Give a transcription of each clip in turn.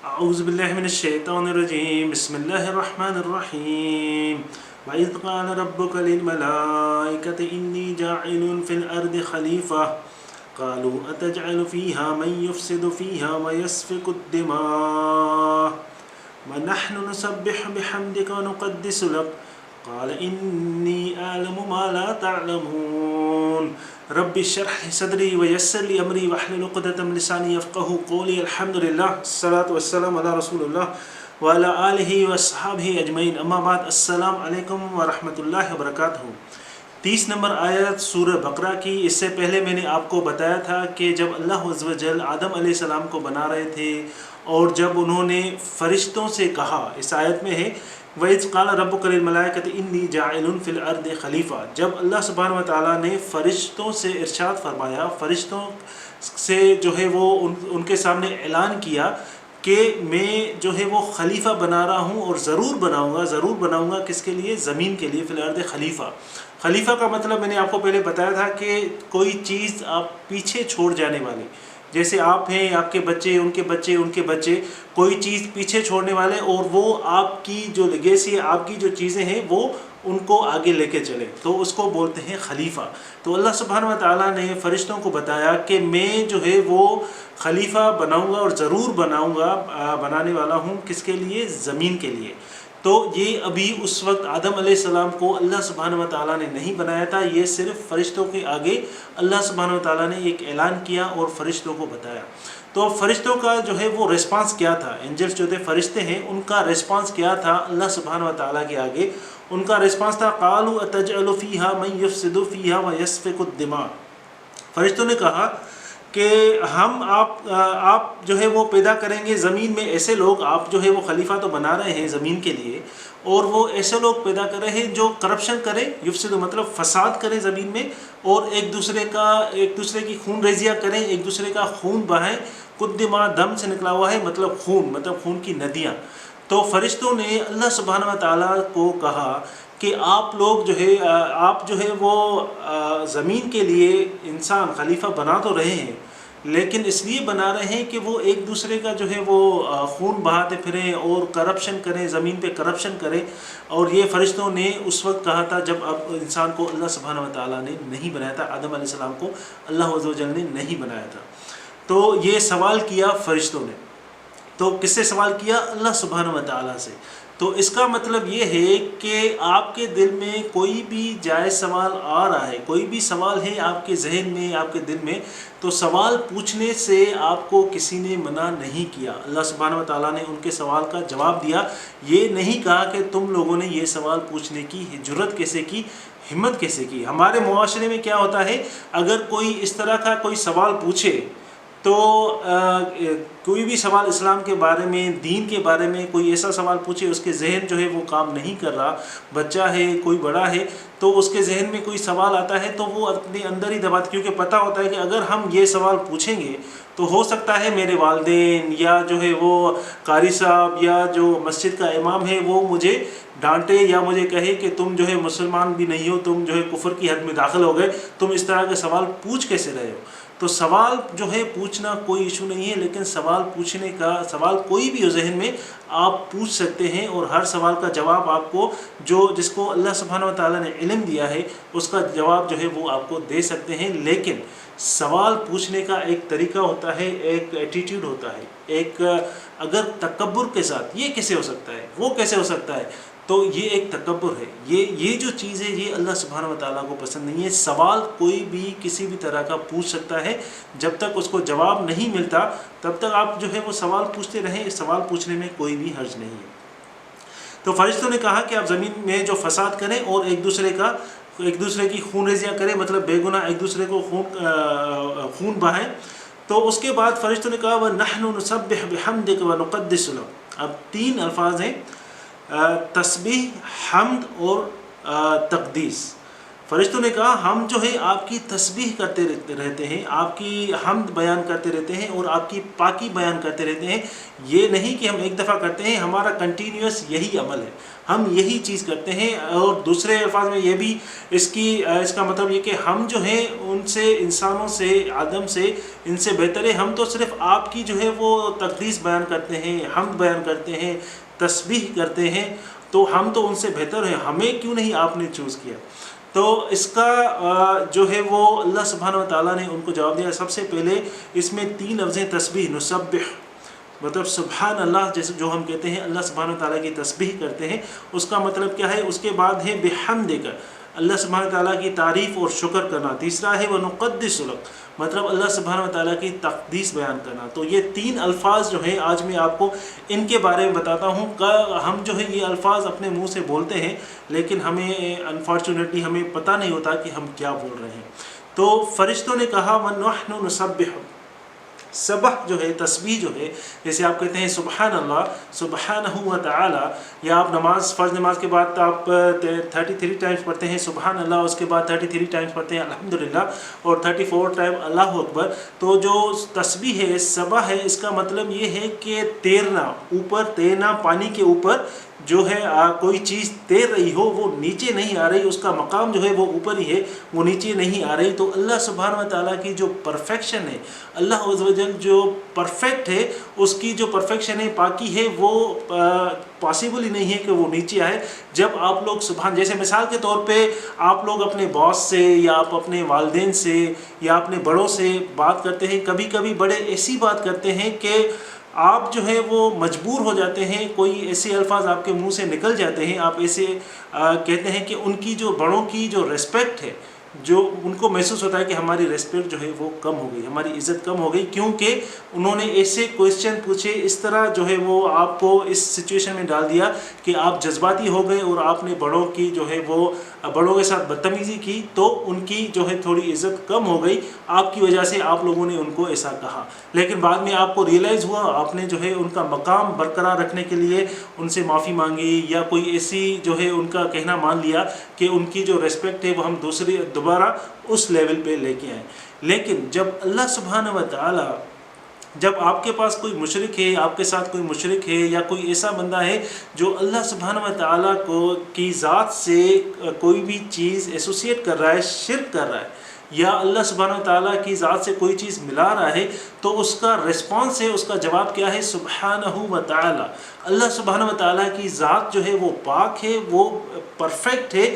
أعوذ بالله من الشيطان الرجيم بسم الله الرحمن الرحيم وإذ قال ربك للملائكة إني جاعل في الأرض خليفة قالوا أتجعل فيها من يفسد فيها ويسفك الدماء ونحن نسبح بحمدك ونقدس لك قال إني أعلم ما لا تعلمون رب اشرح لي صدري ويسر لي أمري واحلل عقدة من لساني يفقهوا قولي الحمد لله الصلاة والسلام على رسول الله وعلى آلہ وصحابہ اجمعین اما بعد السلام علیکم ورحمۃ اللہ وبرکاتہ۔ 30 نمبر آیت سورہ بقرہ کی۔ اس سے پہلے میں نے آپ کو بتایا تھا کہ جب اللہ عز و جل آدم علیہ السلام کو بنا رہے تھے اور جب انہوں نے فرشتوں سے کہا، اس آیت میں ہے وَإِذْ قَالَ رَبُّكَ لِلْمَلَائِكَةِ إِنِّي جَاعِلٌ فِي الْأَرْضِ خَلِيفَةً، جب اللہ سبحانہ و تعالیٰ نے فرشتوں سے ارشاد فرمایا، فرشتوں سے جو ہے وہ ان کے سامنے اعلان کیا کہ میں جو ہے وہ خلیفہ بنا رہا ہوں اور ضرور بناؤں گا کس کے لیے؟ زمین کے لیے، فی الارض خلیفہ۔ خلیفہ کا مطلب میں نے آپ کو پہلے بتایا تھا کہ کوئی چیز آپ پیچھے چھوڑ جانے والے، جیسے آپ ہیں، آپ کے بچے، ان کے بچے، ان کے بچے، کوئی چیز پیچھے چھوڑنے والے، اور وہ آپ کی جو لیگیسی ہے، آپ کی جو چیزیں ہیں وہ ان کو آگے لے کے چلے، تو اس کو بولتے ہیں خلیفہ۔ تو اللہ سبحانہ و تعالیٰ نے فرشتوں کو بتایا کہ میں جو ہے وہ خلیفہ بناؤں گا اور ضرور بنانے والا ہوں کس کے لیے؟ زمین کے لیے۔ تو یہ ابھی اس وقت آدم علیہ السلام کو اللہ سبحانہ و تعالیٰ نے نہیں بنایا تھا، یہ صرف فرشتوں کے آگے اللہ سبحانہ و تعالیٰ نے ایک اعلان کیا اور فرشتوں کو بتایا۔ تو فرشتوں کا جو ہے وہ ریسپانس کیا تھا؟ اینجلس جو تھے، فرشتے ہیں، ان کا ریسپانس کیا تھا اللہ سبحانہ و تعالیٰ کے آگے؟ ان کا ریسپانس تھا قالوا اتجعل فیہا من یفسد فیہا ویسفک الدماء۔ فرشتوں نے کہا کہ آپ جو ہے وہ پیدا کریں گے زمین میں ایسے لوگ، آپ جو ہے وہ خلیفہ تو بنا رہے ہیں زمین کے لیے، اور وہ ایسے لوگ پیدا کر رہے ہیں جو کرپشن کریں، یفسد مطلب فساد کریں زمین میں، اور ایک دوسرے کی خون ریزیاں کریں، ایک دوسرے کا خون بہائیں۔ قدما دم سے نکلا ہوا ہے، مطلب خون کی ندیاں۔ تو فرشتوں نے اللہ سبحانہ و تعالیٰ کو کہا کہ آپ جو ہے وہ زمین کے لیے انسان خلیفہ بنا تو رہے ہیں، لیکن اس لیے بنا رہے ہیں کہ وہ ایک دوسرے کا جو ہے وہ خون بہاتے پھریں اور کرپشن کریں، زمین پہ کرپشن کریں۔ اور یہ فرشتوں نے اس وقت کہا تھا جب اب انسان کو اللہ سبحانہ و تعالیٰ نے نہیں بنایا تھا، آدم علیہ السلام کو اللہ عز و جل نے نہیں بنایا تھا۔ تو یہ سوال کیا فرشتوں نے، تو کس سے سوال کیا؟ اللہ سبحانہ و تعالیٰ سے۔ تو اس کا مطلب یہ ہے کہ آپ کے دل میں کوئی بھی جائز سوال آ رہا ہے، کوئی بھی سوال ہے آپ کے ذہن میں، آپ کے دل میں، تو سوال پوچھنے سے آپ کو کسی نے منع نہیں کیا۔ اللہ سبحانہ و تعالیٰ نے ان کے سوال کا جواب دیا، یہ نہیں کہا کہ تم لوگوں نے یہ سوال پوچھنے کی جرت کیسے کی، ہمت کیسے کی۔ ہمارے معاشرے میں کیا ہوتا ہے، اگر کوئی اس طرح کا کوئی سوال پوچھے تو کوئی بھی سوال اسلام کے بارے میں، دین کے بارے میں کوئی ایسا سوال پوچھے، اس کے ذہن جو ہے وہ کام نہیں کر رہا، بچہ ہے، کوئی بڑا ہے، تو اس کے ذہن میں کوئی سوال آتا ہے تو وہ اپنے اندر ہی دباتا، کیونکہ پتہ ہوتا ہے کہ اگر ہم یہ سوال پوچھیں گے تو ہو سکتا ہے میرے والدین یا جو ہے وہ قاری صاحب یا جو مسجد کا امام ہے وہ مجھے ڈانٹے یا مجھے کہے کہ تم جو ہے مسلمان بھی نہیں ہو، تم جو ہے کفر کی حد میں داخل ہو گئے، تم اس طرح کے سوال پوچھ کیسے رہے ہو۔ تو سوال جو ہے پوچھنا کوئی ایشو نہیں ہے، لیکن سوال پوچھنے کا، سوال کوئی بھی ہو ذہن میں آپ پوچھ سکتے ہیں، اور ہر سوال کا جواب آپ کو جس کو اللہ سبحانہ و تعالیٰ نے علم دیا ہے اس کا جواب جو ہے وہ آپ کو دے سکتے ہیں۔ لیکن سوال پوچھنے کا ایک طریقہ ہوتا ہے، ایک ایٹیٹیوڈ ہوتا ہے، ایک اگر تکبر کے ساتھ یہ کیسے ہو سکتا ہے، وہ کیسے ہو سکتا ہے، تو یہ ایک تکبر ہے۔ یہ جو چیز ہے یہ اللہ سبحانہ و تعالیٰ کو پسند نہیں ہے۔ سوال کوئی بھی کسی بھی طرح کا پوچھ سکتا ہے، جب تک اس کو جواب نہیں ملتا تب تک آپ جو ہے وہ سوال پوچھتے رہیں، سوال پوچھنے میں کوئی بھی حرج نہیں ہے۔ تو فرشتوں نے کہا کہ آپ زمین میں جو فساد کریں اور ایک دوسرے کی خون ریزیاں کریں، مطلب بے گناہ ایک دوسرے کو خون بہائیں۔ تو اس کے بعد فرشتوں نے کہا وَنَحْنُ نُسَبِّحُ بِحَمْدِكَ وَنُقَدِّسُ لَكَ۔ اب 3 الفاظ ہیں، تسبیح، حمد اور تقدیس۔ فرشتوں نے کہا ہم جو ہے آپ کی تسبیح کرتے رہتے ہیں، آپ کی حمد بیان کرتے رہتے ہیں اور آپ کی پاکی بیان کرتے رہتے ہیں، یہ نہیں کہ ہم ایک دفعہ کرتے ہیں، ہمارا کنٹینیوس یہی عمل ہے، ہم یہی چیز کرتے ہیں۔ اور دوسرے الفاظ میں یہ بھی اس کا مطلب یہ کہ ہم جو ہیں ان سے، انسانوں سے، آدم سے، ان سے بہتر ہے، ہم تو صرف آپ کی جو ہے وہ تقدیس بیان کرتے ہیں، حمد بیان کرتے ہیں، تسبیح کرتے ہیں، تو ہم تو ان سے بہتر ہیں، ہمیں کیوں نہیں آپ نے چوز کیا؟ تو اس کا جو ہے وہ اللہ سبحانہ و تعالیٰ نے ان کو جواب دیا۔ سب سے پہلے اس میں 3 لفظیں تسبیح، نسبح، مطلب سبحان اللہ، جیسے جو ہم کہتے ہیں اللہ سبحانہ و تعالیٰ کی تسبیح کرتے ہیں، اس کا مطلب کیا ہے؟ اس کے بعد ہے بحمدک، اللہ سبحانہ و تعالیٰ کی تعریف اور شکر کرنا۔ تیسرا ہے وَنُقَدِّسُ لَكَ، مطلب اللہ سبحانہ و تعالیٰ کی تقدیس بیان کرنا۔ تو یہ 3 الفاظ جو ہیں آج میں آپ کو ان کے بارے میں بتاتا ہوں۔ ہم جو ہے یہ الفاظ اپنے منہ سے بولتے ہیں، لیکن ہمیں انفارچونیٹلی ہمیں پتہ نہیں ہوتا کہ ہم کیا بول رہے ہیں۔ تو فرشتوں نے کہا وَنَحْنُ نُسَبِّحُ، سبح جو ہے، تسبیح جو ہے، جیسے آپ کہتے ہیں سبحان اللہ، سبحانہ و تعالی، یا آپ فرض نماز کے بعد آپ 33 ٹائمز پڑھتے ہیں سبحان اللہ، اس کے بعد 33 ٹائمز پڑھتے ہیں الحمدللہ، اور 34 ٹائم اللہ اکبر۔ تو جو تسبیح ہے، سبح ہے، اس کا مطلب یہ ہے کہ تیرنا، اوپر تیرنا، پانی کے اوپر جو ہے کوئی چیز تیر رہی ہو، وہ نیچے نہیں آ رہی، اس کا مقام جو ہے وہ اوپر ہی ہے، وہ نیچے نہیں آ رہی۔ تو اللہ سبحانہ و تعالیٰ کی جو پرفیکشن ہے، اللہ عز و جل جو پرفیکٹ ہے، اس کی جو پرفیکشن ہے، پاکی ہے، وہ پاسبل ہی نہیں ہے کہ وہ نیچے آئے۔ جب آپ لوگ سبحان، جیسے مثال کے طور پہ آپ لوگ اپنے باس سے، یا آپ اپنے والدین سے، یا اپنے بڑوں سے بات کرتے ہیں، کبھی کبھی بڑے ایسی بات کرتے ہیں کہ آپ جو ہے وہ مجبور ہو جاتے ہیں، کوئی ایسے الفاظ آپ کے منہ سے نکل جاتے ہیں، آپ ایسے کہتے ہیں کہ ان کی جو بڑوں کی جو ریسپیکٹ ہے، جو ان کو محسوس ہوتا ہے کہ ہماری ریسپیکٹ جو ہے وہ کم ہو گئی، ہماری عزت کم ہو گئی، کیونکہ انہوں نے ایسے کوئسچن پوچھے، اس طرح جو ہے وہ آپ کو اس سچویشن میں ڈال دیا کہ آپ جذباتی ہو گئے، اور آپ نے بڑوں کی جو ہے وہ بڑوں کے ساتھ بدتمیزی کی، تو ان کی جو ہے تھوڑی عزت کم ہو گئی آپ کی وجہ سے، آپ لوگوں نے ان کو ایسا کہا۔ لیکن بعد میں آپ کو ریئلائز ہوا، آپ نے جو ہے ان کا مقام برقرار رکھنے کے لیے ان سے معافی مانگی، یا کوئی ایسی جو ہے ان کا کہنا مان لیا کہ ان کی جو ریسپیکٹ ہے وہ ہم دوبارہ اس لیول پہ لے کے آئیں۔ لیکن جب اللہ سبحانہ و تعالی، جب آپ کے پاس کوئی مشرک ہے، آپ کے ساتھ کوئی مشرک ہے، یا کوئی ایسا بندہ ہے جو اللہ سبحانہ و تعالیٰ کی ذات سے کوئی بھی چیز ایسوسیٹ کر رہا ہے، شرک کر رہا ہے، یا اللہ سبحانہ و تعالیٰ کی ذات سے کوئی چیز ملا رہا ہے، تو اس کا ریسپانس ہے، اس کا جواب کیا ہے؟ سبحانہ و تعالی۔ اللہ سبحانہ و تعالیٰ کی ذات جو ہے وہ پاک ہے، وہ پرفیکٹ ہے،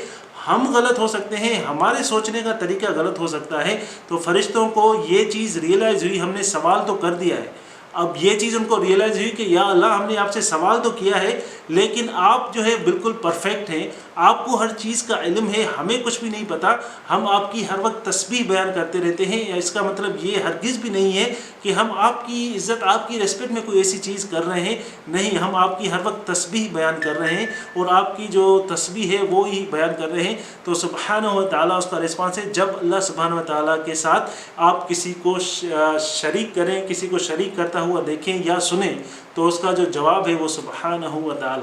ہم غلط ہو سکتے ہیں، ہمارے سوچنے کا طریقہ غلط ہو سکتا ہے۔ تو فرشتوں کو یہ چیز ریئلائز ہوئی، ہم نے سوال تو کر دیا ہے، اب یہ چیز ان کو ریئلائز ہوئی کہ یا اللہ، ہم نے آپ سے سوال تو کیا ہے، لیکن آپ جو ہے بالکل پرفیکٹ ہیں، آپ کو ہر چیز کا علم ہے، ہمیں کچھ بھی نہیں پتا، ہم آپ کی ہر وقت تسبیح بیان کرتے رہتے ہیں۔ اس کا مطلب یہ ہرگز بھی نہیں ہے کہ ہم آپ کی عزت، آپ کی ریسپیکٹ میں کوئی ایسی چیز کر رہے ہیں، نہیں، ہم آپ کی ہر وقت تسبیح بیان کر رہے ہیں، اور آپ کی جو تسبیح ہے وہ ہی بیان کر رہے ہیں۔ تو سبحانہ و تعالیٰ اس کا رسپانس ہے۔ جب اللہ سبحانہ و تعالیٰ کے ساتھ آپ کسی کو شریک کریں، کسی کو شریک کرتا ہوا دیکھیں یا سنیں، تو اس کا جو جواب ہے وہ سبحانہ و تعالیٰ۔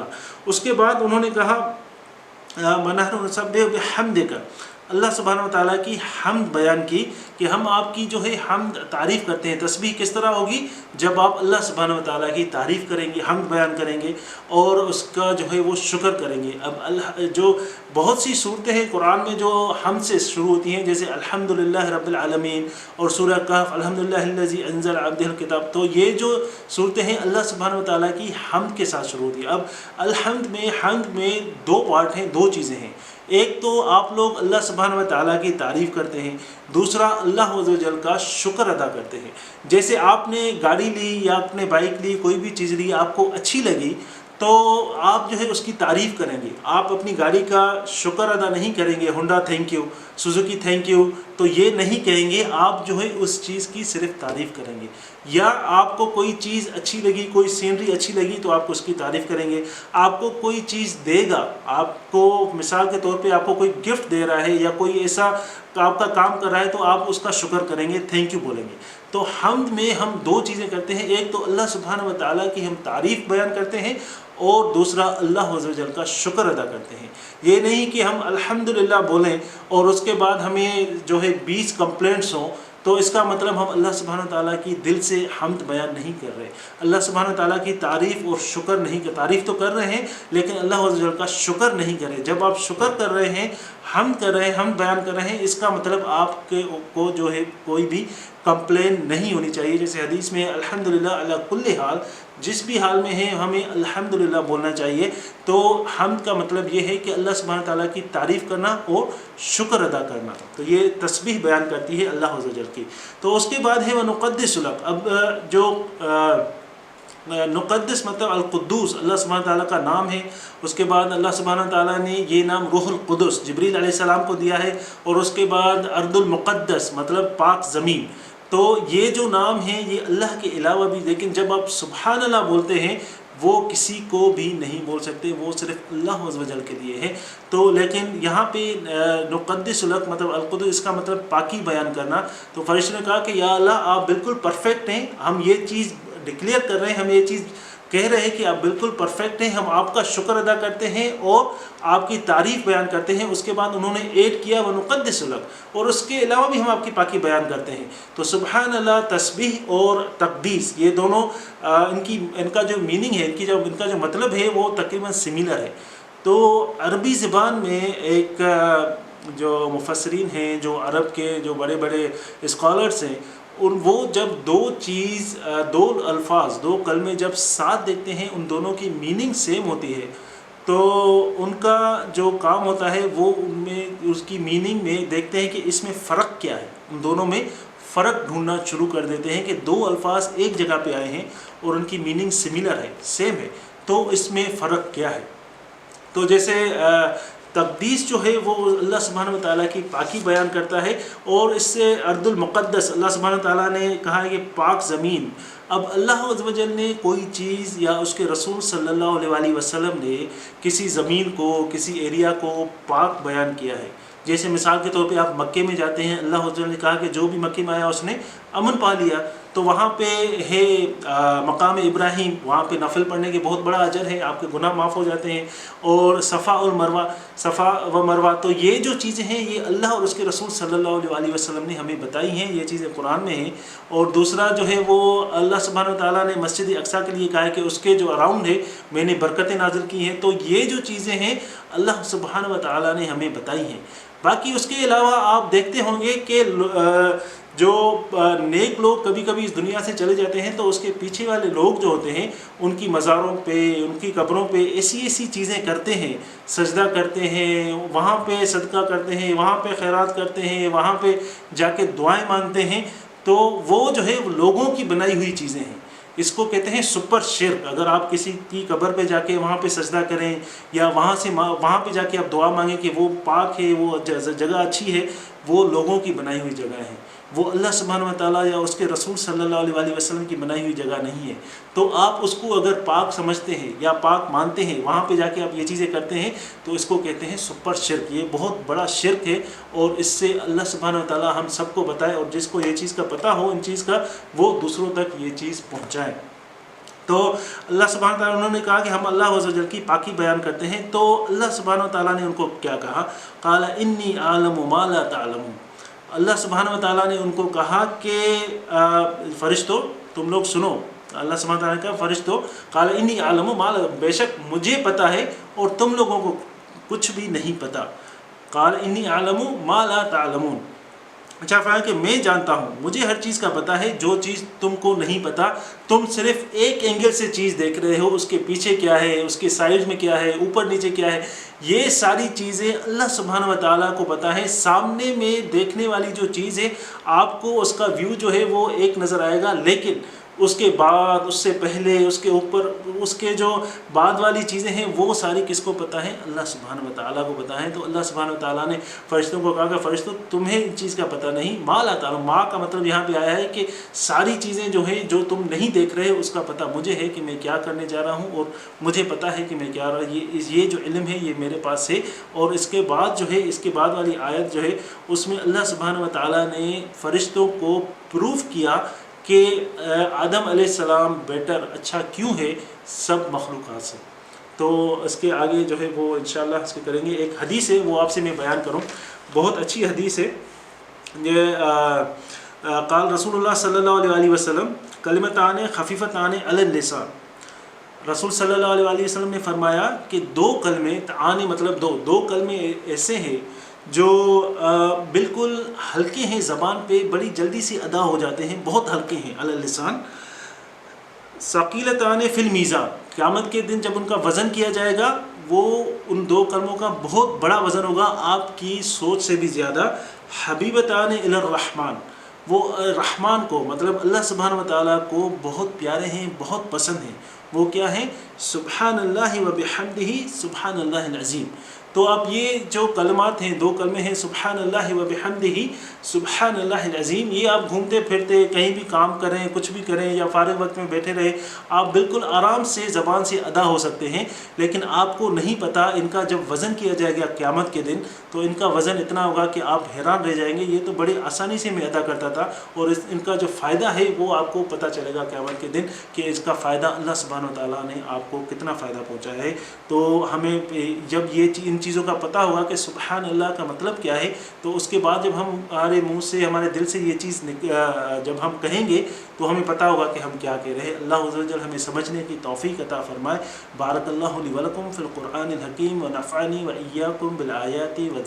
اس کے بعد انہوں نے کہا وَنَحْنُ نُسَبِّحُ بِحَمْدِكَ، اللہ سبحانہ و تعالیٰ کی حمد بیان کی کہ ہم آپ کی جو ہے حمد تعریف کرتے ہیں۔ تسبیح کس طرح ہوگی؟ جب آپ اللہ سبحانہ و تعالیٰ کی تعریف کریں گے، حمد بیان کریں گے، اور اس کا جو ہے وہ شکر کریں گے۔ اب جو بہت سی صورتیں ہیں قرآن میں جو حمد سے شروع ہوتی ہیں، جیسے الحمدللہ رب العالمین، اور سورہ کہف الحمدللہ الذی انزل علی عبدہ الکتاب، تو یہ جو صورتیں ہیں اللہ سبحانہ و تعالیٰ کی حمد کے ساتھ شروع ہوتی ہیں۔ اب حمد میں 2 پارٹ ہیں، 2 چیزیں ہیں۔ ایک تو آپ لوگ اللہ سبحانہ و تعالیٰ کی تعریف کرتے ہیں، دوسرا اللہ عز و جل کا شکر ادا کرتے ہیں۔ جیسے آپ نے گاڑی لی یا اپنے بائک لی، کوئی بھی چیز لی، آپ کو اچھی لگی، تو آپ جو ہے اس کی تعریف کریں گے، آپ اپنی گاڑی کا شکر ادا نہیں کریں گے، Honda thank you, Suzuki thank you, تو یہ نہیں کہیں گے، آپ جو ہے اس چیز کی صرف تعریف کریں گے۔ یا آپ کو کوئی چیز اچھی لگی، کوئی سینری اچھی لگی، تو آپ اس کی تعریف کریں گے۔ آپ کو کوئی چیز دے گا، آپ کو مثال کے طور پہ آپ کو کوئی گفٹ دے رہا ہے، یا کوئی ایسا آپ کا کام کر رہا ہے، تو آپ اس کا شکر کریں گے، تھینک یو بولیں گے۔ تو حمد میں ہم دو چیزیں کرتے ہیں، ایک تو اللہ سبحانہ و تعالیٰ کی ہم تعریف بیان کرتے ہیں، اور دوسرا اللہ عز و جل کا شکر ادا کرتے ہیں۔ یہ نہیں کہ ہم الحمدللہ بولیں اور اس کے بعد ہمیں جو ہے 20 کمپلینٹس ہوں، تو اس کا مطلب ہم اللہ سبحانہ تعالیٰ کی دل سے حمد بیان نہیں کر رہے، اللہ سبحانہ تعالیٰ کی تعریف اور شکر نہیں کر، تعریف تو کر رہے ہیں لیکن اللہ عز و جل کا شکر نہیں کر رہے۔ جب آپ شکر کر رہے ہیں، حمد کر رہے ہیں، حمد بیان کر رہے ہیں، اس کا مطلب آپ کے کو جو ہے کوئی بھی کمپلین نہیں ہونی چاہیے۔ جیسے حدیث میں الحمدللہ علی کل حال، جس بھی حال میں ہیں ہمیں الحمدللہ بولنا چاہیے۔ تو حمد کا مطلب یہ ہے کہ اللہ سبحانہ تعالیٰ کی تعریف کرنا اور شکر ادا کرنا، تو یہ تسبیح بیان کرتی ہے اللہ عز و جل کی۔ تو اس کے بعد ہے وَنُقَدِّسُ لَكَ، اب جو نقدس مطلب القدوس اللہ سبحانہ تعالیٰ کا نام ہے۔ اس کے بعد اللہ سبحانہ تعالیٰ نے یہ نام روح القدس جبریل علیہ السلام کو دیا ہے، اور اس کے بعد ارض المقدس مطلب پاک زمین۔ تو یہ جو نام ہیں یہ اللہ کے علاوہ بھی، لیکن جب آپ سبحان اللہ بولتے ہیں وہ کسی کو بھی نہیں بول سکتے، وہ صرف اللہ عز و جل کے لیے ہے۔ تو لیکن یہاں پہ نقدس لک مطلب القدس، اس کا مطلب پاکی بیان کرنا۔ تو فرشتے نے کہا کہ یا اللہ آپ بالکل پرفیکٹ ہیں، ہم یہ چیز ڈکلیئر کر رہے ہیں، ہم یہ چیز کہہ رہے ہیں کہ آپ بالکل پرفیکٹ ہیں، ہم آپ کا شکر ادا کرتے ہیں اور آپ کی تعریف بیان کرتے ہیں۔ اس کے بعد انہوں نے ایڈ کیا وَنُقَدِّسُ لَكَ، اور اس کے علاوہ بھی ہم آپ کی پاکی بیان کرتے ہیں۔ تو سبحان اللہ، تسبیح اور تقدیس، یہ دونوں ان کا جو میننگ ہے، ان کا جو مطلب ہے وہ تقریباً سملر ہے۔ تو عربی زبان میں ایک جو مفسرین ہیں، جو عرب کے جو بڑے بڑے اسکالرس ہیں، وہ جب دو الفاظ، دو کلمے جب ساتھ دیکھتے ہیں، ان دونوں کی میننگ سیم ہوتی ہے، تو ان کا جو کام ہوتا ہے وہ ان میں اس کی میننگ میں دیکھتے ہیں کہ اس میں فرق کیا ہے، ان دونوں میں فرق ڈھونڈنا شروع کر دیتے ہیں کہ دو الفاظ ایک جگہ پہ آئے ہیں اور ان کی میننگ سملر ہے، سیم ہے، تو اس میں فرق کیا ہے۔ تو جیسے تقدیس جو ہے وہ اللہ سبحانہ تعالیٰ کی پاکی بیان کرتا ہے، اور اس سے ارض المقدس اللہ سبحانہ تعالیٰ نے کہا ہے کہ پاک زمین۔ اب اللہ عز و جل نے کوئی چیز یا اس کے رسول صلی اللہ علیہ وآلہ وسلم نے کسی زمین کو، کسی ایریا کو پاک بیان کیا ہے۔ جیسے مثال کے طور پہ آپ مکے میں جاتے ہیں، اللہ عز و جل نے کہا کہ جو بھی مکے میں آیا اس نے امن پا لیا، تو وہاں پہ ہے مقام ابراہیم، وہاں پہ نفل پڑھنے کے بہت بڑا اجر ہے، آپ کے گناہ معاف ہو جاتے ہیں، اور صفا و مروہ، تو یہ جو چیزیں ہیں یہ اللہ اور اس کے رسول صلی اللہ علیہ وآلہ وسلم نے ہمیں بتائی ہیں، یہ چیزیں قرآن میں ہیں۔ اور دوسرا جو ہے وہ اللہ سبحانہ تعالیٰ نے مسجد اقصیٰ کے لیے کہا ہے کہ اس کے جو اراؤنڈ ہے میں نے برکتیں نازل کی ہیں۔ تو یہ جو چیزیں ہیں اللہ سبحانہ تعالیٰ نے ہمیں بتائی ہیں۔ باقی اس کے علاوہ آپ دیکھتے ہوں گے کہ جو نیک لوگ کبھی کبھی اس دنیا سے چلے جاتے ہیں، تو اس کے پیچھے والے لوگ جو ہوتے ہیں ان کی مزاروں پہ، ان کی قبروں پہ ایسی چیزیں کرتے ہیں، سجدہ کرتے ہیں، وہاں پہ صدقہ کرتے ہیں، وہاں پہ خیرات کرتے ہیں، وہاں پہ جا کے دعائیں مانگتے ہیں۔ تو وہ جو ہے لوگوں کی بنائی ہوئی چیزیں ہیں، اس کو کہتے ہیں سپر شرک۔ اگر آپ کسی کی قبر پہ جا کے وہاں پہ سجدہ کریں، یا وہاں پہ جا کے آپ دعا مانگیں کہ وہ پاک ہے، وہ جگہ اچھی ہے، وہ لوگوں کی بنائی ہوئی جگہ ہے، وہ اللہ سبحانہ و تعالیٰ یا اس کے رسول صلی اللہ علیہ وآلہ وسلم کی بنائی ہوئی جگہ نہیں ہے۔ تو آپ اس کو اگر پاک سمجھتے ہیں یا پاک مانتے ہیں، وہاں پہ جا کے آپ یہ چیزیں کرتے ہیں، تو اس کو کہتے ہیں سپر شرک۔ یہ بہت بڑا شرک ہے، اور اس سے اللہ سبحانہ و تعالیٰ ہم سب کو بتائے، اور جس کو یہ چیز کا پتہ ہو ان چیز کا، وہ دوسروں تک یہ چیز پہنچائیں۔ تو اللہ سبحانہ تعالیٰ انہوں نے کہا کہ ہم اللہ عز و جل کی پاکی بیان کرتے ہیں۔ تو اللہ سبحانہ تعالیٰ نے ان کو کیا کہا؟ قال انی اعلم ما لا تعلمون۔ اللہ سبحانہ تعالیٰ نے ان کو کہا کہ فرشتوں تم لوگ سنو، اللہ سبحانہ تعالیٰ نے کہا فرشتوں، قال انی اعلم ما لا، بے شک مجھے پتہ ہے اور تم لوگوں کو کچھ بھی نہیں پتہ۔ قال انی اعلم ما لا تعلمون، اچھا فرمایا کہ میں جانتا ہوں، مجھے ہر چیز کا پتہ ہے جو چیز تم کو نہیں پتہ۔ تم صرف ایک اینگل سے چیز دیکھ رہے ہو، اس کے پیچھے کیا ہے، اس کے سائڈ میں کیا ہے، اوپر نیچے کیا ہے، یہ ساری چیزیں اللہ سبحانہ و تعالیٰ کو پتہ ہے۔ سامنے میں دیکھنے والی جو چیز ہے، آپ کو اس کا ویو جو ہے وہ ایک نظر آئے گا، لیکن اس کے بعد، اس سے پہلے، اس کے اوپر، اس کے جو بعد والی چیزیں ہیں وہ ساری کس کو پتہ ہے؟ اللہ سبحانہ و تعالیٰ کو پتہ ہے۔ تو اللہ سبحانہ و تعالیٰ نے فرشتوں کو کہا کہ فرشتوں تمہیں ان چیز کا پتہ نہیں، ما لا تعلمون، ما کا مطلب یہاں پہ آیا ہے کہ ساری چیزیں جو ہیں جو تم نہیں دیکھ رہے اس کا پتہ مجھے ہے کہ میں کیا کرنے جا رہا ہوں، اور مجھے پتہ ہے کہ میں کیا یہ جو علم ہے یہ میرے پاس ہے۔ اور اس کے بعد جو ہے، اس کے بعد والی آیت جو ہے اس میں اللہ سبحانہ و تعالیٰ نے فرشتوں کو پروف کیا کہ آدم علیہ السلام بیٹر اچھا کیوں ہے سب مخلوقات سے. تو اس کے آگے جو ہے وہ انشاءاللہ اس کے کریں گے. ایک حدیث ہے وہ آپ سے میں بیان کروں, بہت اچھی حدیث ہے. یہ قال رسول اللہ صلی اللہ علیہ وسلم کلمتان خفیفتان علی اللسان. رسول صلی اللہ علیہ وسلم نے فرمایا کہ دو کلمے تعانی مطلب دو کلمے ایسے ہیں جو بالکل ہلکے ہیں زبان پہ, بڑی جلدی سے ادا ہو جاتے ہیں, بہت ہلکے ہیں. علی اللسان ثقیلتان فی المیزان, قیامت کے دن جب ان کا وزن کیا جائے گا وہ ان دو کلموں کا بہت بڑا وزن ہوگا, آپ کی سوچ سے بھی زیادہ. حبیبتان الی الرحمن, وہ رحمان کو مطلب اللہ سبحانہ و تعالیٰ کو بہت پیارے ہیں, بہت پسند ہیں. وہ کیا ہیں؟ سبحان اللہ و بحمدہ سبحان اللہ العظیم. تو اب یہ جو کلمات ہیں, دو کلمے ہیں, سبحان اللہ و بحمدہ سبحان اللہ العظیم, یہ آپ گھومتے پھرتے کہیں بھی کام کریں, کچھ بھی کریں یا فارغ وقت میں بیٹھے رہے, آپ بالکل آرام سے زبان سے ادا ہو سکتے ہیں. لیکن آپ کو نہیں پتہ ان کا جب وزن کیا جائے گا قیامت کے دن تو ان کا وزن اتنا ہوگا کہ آپ حیران رہ جائیں گے. یہ تو بڑی آسانی سے میں ادا کرتا تھا, اور ان کا جو فائدہ ہے وہ آپ کو پتہ چلے گا قیامت کے دن کہ اس کا فائدہ اللہ سبحانہ و تعالیٰ نے آپ کو کتنا فائدہ پہنچایا ہے. تو ہمیں جب یہ ان چیزوں کا پتہ ہوگا کہ سبحان اللہ کا مطلب کیا ہے, تو اس کے بعد جب ہمارے منہ سے ہمارے دل سے یہ چیز جب ہم کہیں گے تو ہمیں پتہ ہوگا کہ ہم کیا کہہ رہے ہیں. اللہ عز و جل ہمیں سمجھنے کی توفیق عطا فرمائے. بارک اللہ لی ولکم فی القرآن الحکیم و نفعنی و ایاکم بالآیات و